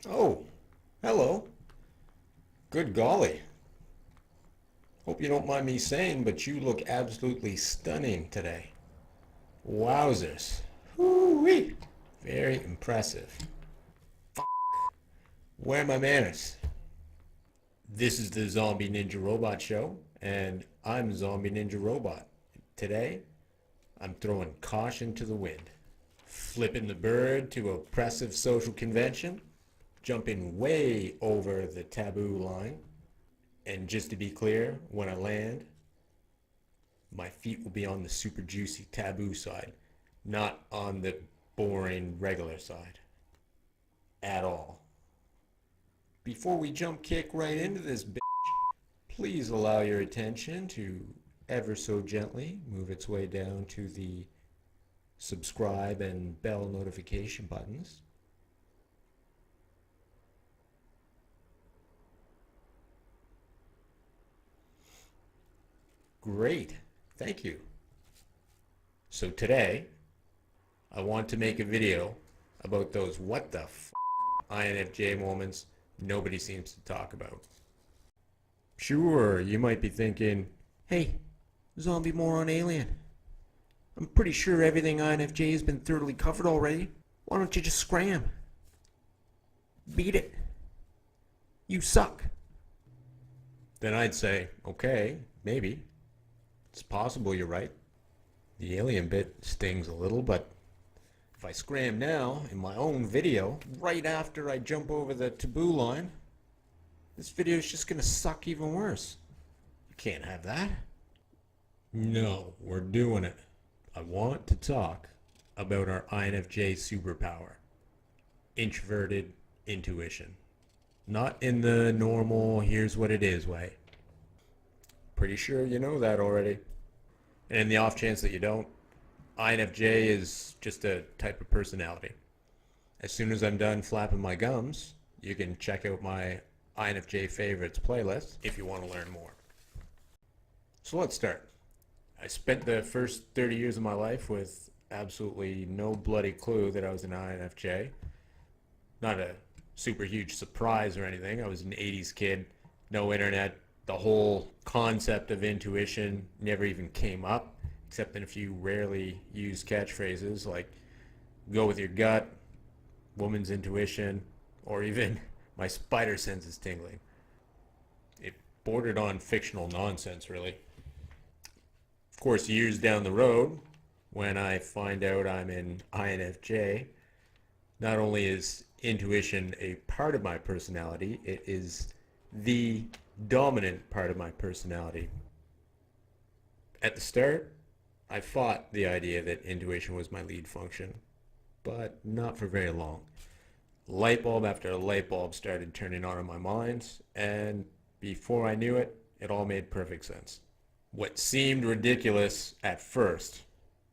Oh, hello. Good golly. Hope you don't mind me saying, but you look absolutely stunning today. Wowzers. Whoo-wee. Very impressive. Where are my manners? This is the Zombie Ninja Robot Show, and I'm Zombie Ninja Robot. Today, I'm throwing caution to the wind. Flipping the bird to oppressive social convention, jumping way over the taboo line. And just to be clear, when I land, my feet will be on the super juicy taboo side, not on the boring regular side. At all. Before we jump kick right into this bitch, please allow your attention to ever so gently move its way down to the subscribe and bell notification buttons. Great. Thank you. So today, I want to make a video about those what the INFJ moments nobody seems to talk about. Sure, you might be thinking, hey, zombie moron alien, I'm pretty sure everything INFJ has been thoroughly covered already. Why don't you just scram? Beat it. You suck. Then I'd say, okay, maybe. It's possible you're right. The alien bit stings a little, but if I scram now in my own video, right after I jump over the taboo line, this video is just gonna suck even worse. You can't have that. No, we're doing it. I want to talk about our INFJ superpower. Introverted intuition. Not in the normal, here's what it is way. Pretty sure you know that already. And in the off chance that you don't, INFJ is just a type of personality. As soon as I'm done flapping my gums, you can check out my INFJ favorites playlist if you want to learn more. So let's start. I spent the first 30 years of my life with absolutely no bloody clue that I was an INFJ. Not a super huge surprise or anything. I was an 80s kid, no internet. The whole concept of intuition never even came up, except in a few rarely used catchphrases like go with your gut, woman's intuition, or even my spider sense is tingling. It bordered on fictional nonsense, really. Of course, years down the road, when I find out I'm an INFJ, not only is intuition a part of my personality, it is the dominant part of my personality. At the start, I fought the idea that intuition was my lead function, but not for very long. Light bulb after light bulb started turning on in my mind, and before I knew it, it all made perfect sense. What seemed ridiculous at first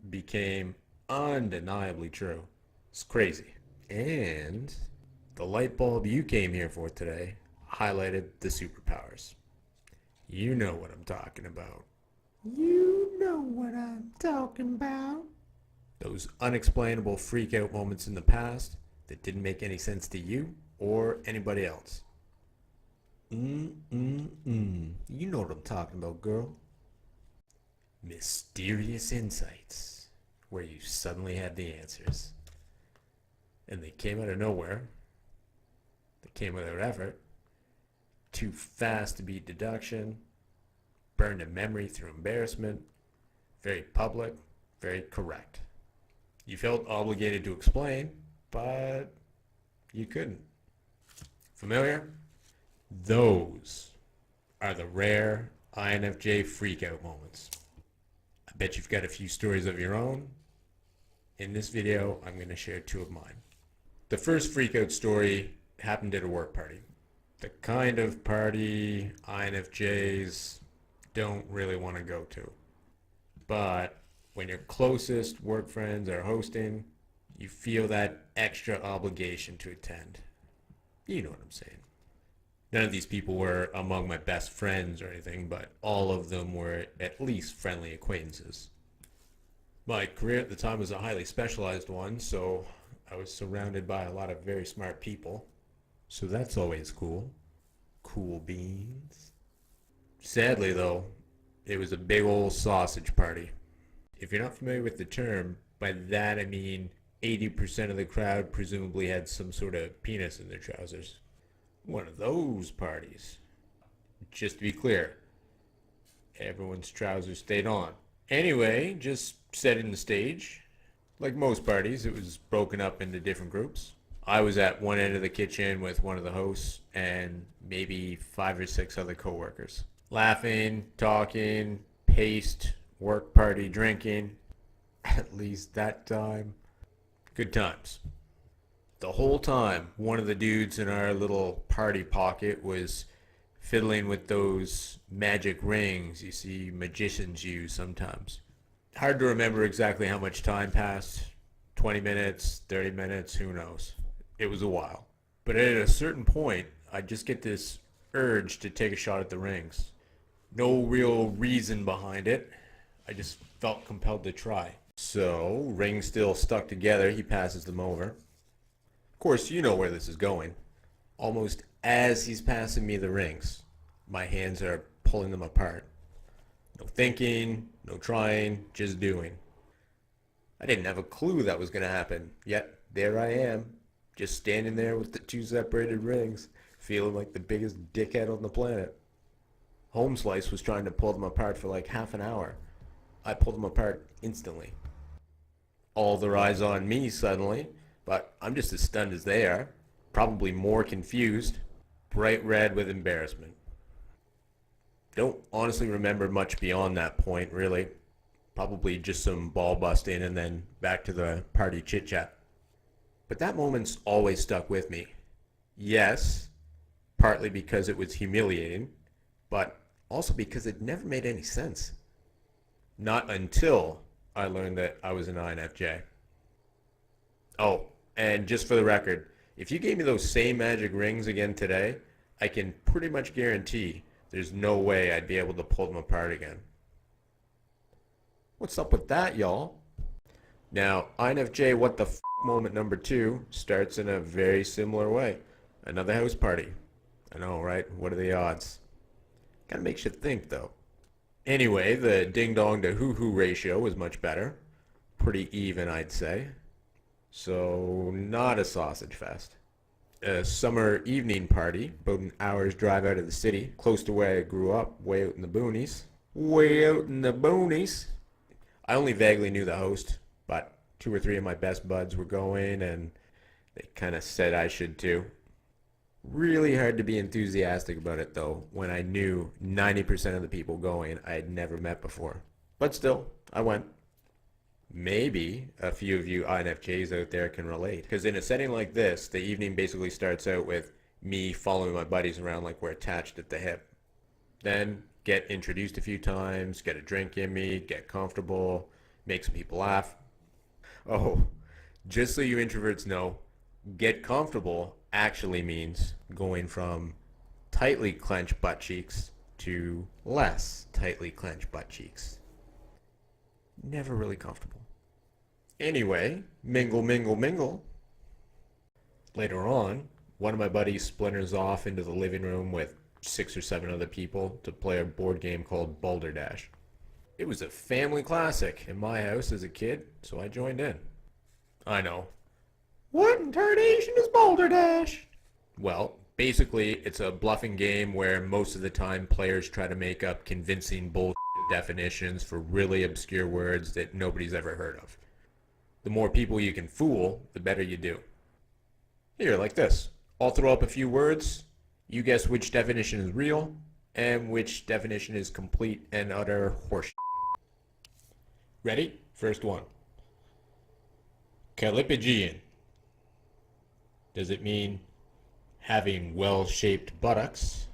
became undeniably true. It's crazy. And the light bulb you came here for today highlighted the superpowers. You know what I'm talking about. You know what I'm talking about. Those unexplainable freak out moments in the past that didn't make any sense to you or anybody else. You know what I'm talking about, girl. Mysterious insights where you suddenly had the answers. And they came out of nowhere. They came without effort. Too fast to beat deduction. Burned a memory through embarrassment. Very public. Very correct. You felt obligated to explain, but you couldn't. Familiar? Those are the rare INFJ freakout moments. I bet you've got a few stories of your own. In this video, I'm going to share two of mine. The first freakout story happened at a work party. The kind of party INFJs don't really want to go to. But when your closest work friends are hosting, you feel that extra obligation to attend. You know what I'm saying. None of these people were among my best friends or anything, but all of them were at least friendly acquaintances. My career at the time was a highly specialized one, so I was surrounded by a lot of very smart people. So that's always cool. Cool beans. Sadly, though, it was a big old sausage party. If you're not familiar with the term, by that I mean 80% of the crowd presumably had some sort of penis in their trousers. One of those parties. Just to be clear, everyone's trousers stayed on. Anyway, just setting the stage. Like most parties, it was broken up into different groups. I was at one end of the kitchen with one of the hosts and maybe 5 or 6 other coworkers. Laughing, talking, paced, work party, drinking. At least that time. Good times. The whole time, one of the dudes in our little party pocket was fiddling with those magic rings you see magicians use sometimes. Hard to remember exactly how much time passed. 20 minutes, 30 minutes, who knows. It was a while. But at a certain point, I just get this urge to take a shot at the rings. No real reason behind it. I just felt compelled to try. So, rings still stuck together, he passes them over. Of course, you know where this is going. Almost as he's passing me the rings, my hands are pulling them apart. No thinking, no trying, just doing. I didn't have a clue that was going to happen, yet there I am, just standing there with the 2 separated rings, feeling like the biggest dickhead on the planet. Home Slice was trying to pull them apart for like half an hour. I pulled them apart instantly. All their eyes on me suddenly, but I'm just as stunned as they are, probably more confused, bright red with embarrassment. Don't honestly remember much beyond that point, really. Probably just some ball busting and then back to the party chit-chat. But that moment's always stuck with me. Yes, partly because it was humiliating, but also because it never made any sense. Not until I learned that I was an INFJ. Oh, and just for the record, if you gave me those same magic rings again today, I can pretty much guarantee there's no way I'd be able to pull them apart again. What's up with that, y'all? Now, INFJ what the f moment number 2 starts in a very similar way. Another house party. I know, right? What are the odds? Kinda makes you think, though. Anyway, the ding-dong to hoo-hoo ratio was much better. Pretty even, I'd say. So, not a sausage fest. A summer evening party, about an hour's drive out of the city, close to where I grew up, way out in the boonies. Way out in the boonies. I only vaguely knew the host, but 2 or 3 of my best buds were going, and they kind of said I should too. Really hard to be enthusiastic about it, though, when I knew 90% of the people going I had never met before. But still, I went. Maybe a few of you INFJs out there can relate. Because in a setting like this, the evening basically starts out with me following my buddies around like we're attached at the hip. Then get introduced a few times, get a drink in me, get comfortable, make some people laugh. Oh, just so you introverts know, get comfortable actually means going from tightly clenched butt cheeks to less tightly clenched butt cheeks. Never really comfortable. Anyway, mingle, mingle, mingle. Later on, one of my buddies splinters off into the living room with 6 or 7 other people to play a board game called Balderdash. It was a family classic in my house as a kid, so I joined in. I know. What in tarnation is Balderdash? Well, basically, it's a bluffing game where most of the time players try to make up convincing bullshit definitions for really obscure words that nobody's ever heard of. The more people you can fool, the better you do. Here, like this. I'll throw up a few words. You guess which definition is real and which definition is complete and utter horseshit. Ready? First one. Callipygian. Does it mean having well-shaped buttocks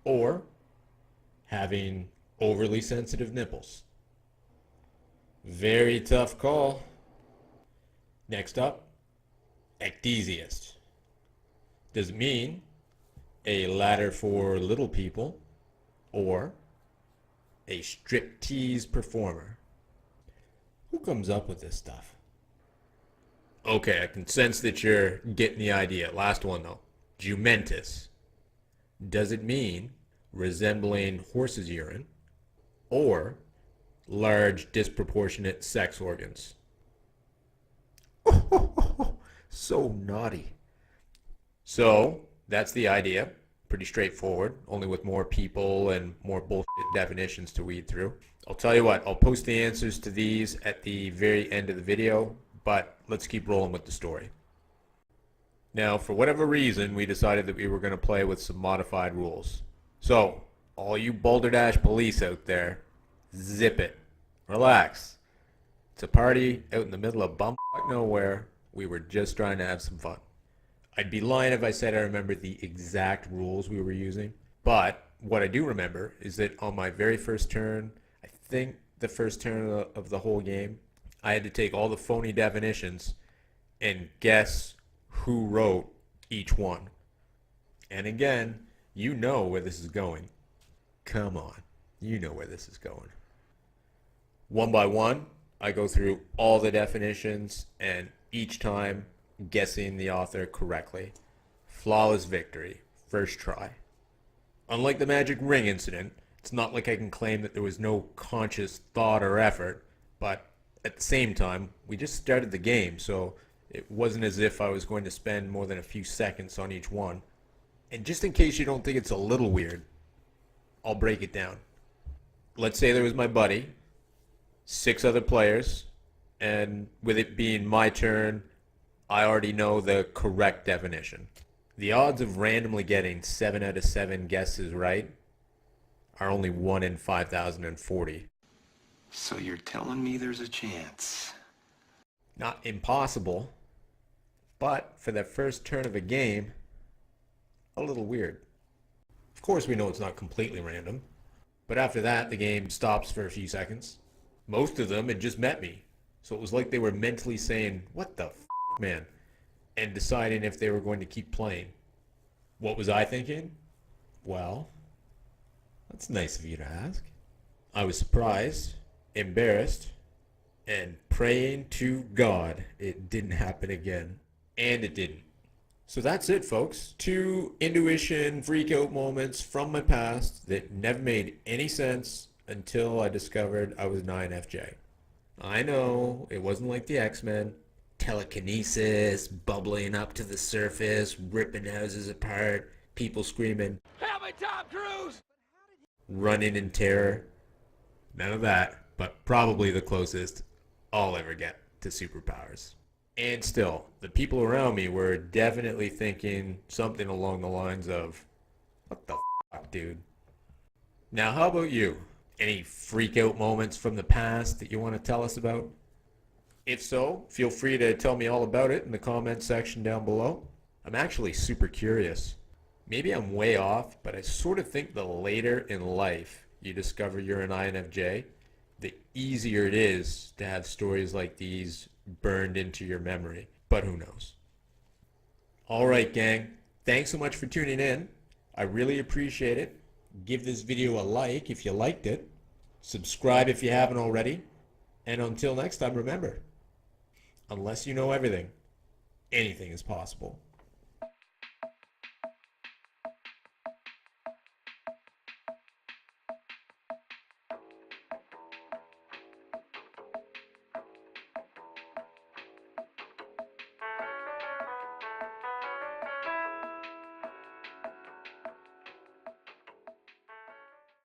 or having overly sensitive nipples? Very tough call. Next up, ecdysiast. Does it mean a ladder for little people or a striptease performer? Who comes up with this stuff? Okay, I can sense that you're getting the idea. Last one though. Jumentus. Does it mean resembling horse's urine or large disproportionate sex organs? So naughty. So that's the idea. Pretty straightforward, only with more people and more bullshit definitions to weed through. I'll tell you what, I'll post the answers to these at the very end of the video, but let's keep rolling with the story. Now, for whatever reason, we decided that we were going to play with some modified rules. So, all you Balderdash police out there, zip it. Relax. It's a party out in the middle of bumfuck nowhere. We were just trying to have some fun. I'd be lying if I said I remembered the exact rules we were using. But what I do remember is that on my very first turn, I think the first turn of the whole game, I had to take all the phony definitions and guess who wrote each one. And again, you know where this is going. Come on, you know where this is going. One by one, I go through all the definitions and each time guessing the author correctly. Flawless victory, first try. Unlike the magic ring incident, it's not like I can claim that there was no conscious thought or effort, but at the same time, we just started the game, so it wasn't as if I was going to spend more than a few seconds on each one. And just in case you don't think it's a little weird, I'll break it down. Let's say there was my buddy, 6 other players, and with it being my turn, I already know the correct definition. The odds of randomly getting 7 out of 7 guesses right are only 1 in 5,040. So you're telling me there's a chance? Not impossible, but for the first turn of a game, a little weird. Of course we know it's not completely random, but after that the game stops for a few seconds. Most of them had just met me, so it was like they were mentally saying, "What the f***, man?" and deciding if they were going to keep playing. What was I thinking? Well, that's nice of you to ask. I was surprised, embarrassed, and praying to God it didn't happen again. And it didn't. So that's it, folks. 2 intuition freak-out moments from my past that never made any sense until I discovered I was an INFJ. I know, it wasn't like the X-Men. Telekinesis, bubbling up to the surface, ripping houses apart, people screaming, "Help me, Tom Cruise!" running in terror. None of that, but probably the closest I'll ever get to superpowers. And still, the people around me were definitely thinking something along the lines of, "What the fuck, dude?" Now, how about you? Any freak out moments from the past that you want to tell us about? If so, feel free to tell me all about it in the comments section down below. I'm actually super curious. Maybe I'm way off, but I sort of think the later in life you discover you're an INFJ, the easier it is to have stories like these burned into your memory. But who knows? All right, gang. Thanks so much for tuning in. I really appreciate it. Give this video a like if you liked it. Subscribe if you haven't already. And until next time, remember, unless you know everything, anything is possible.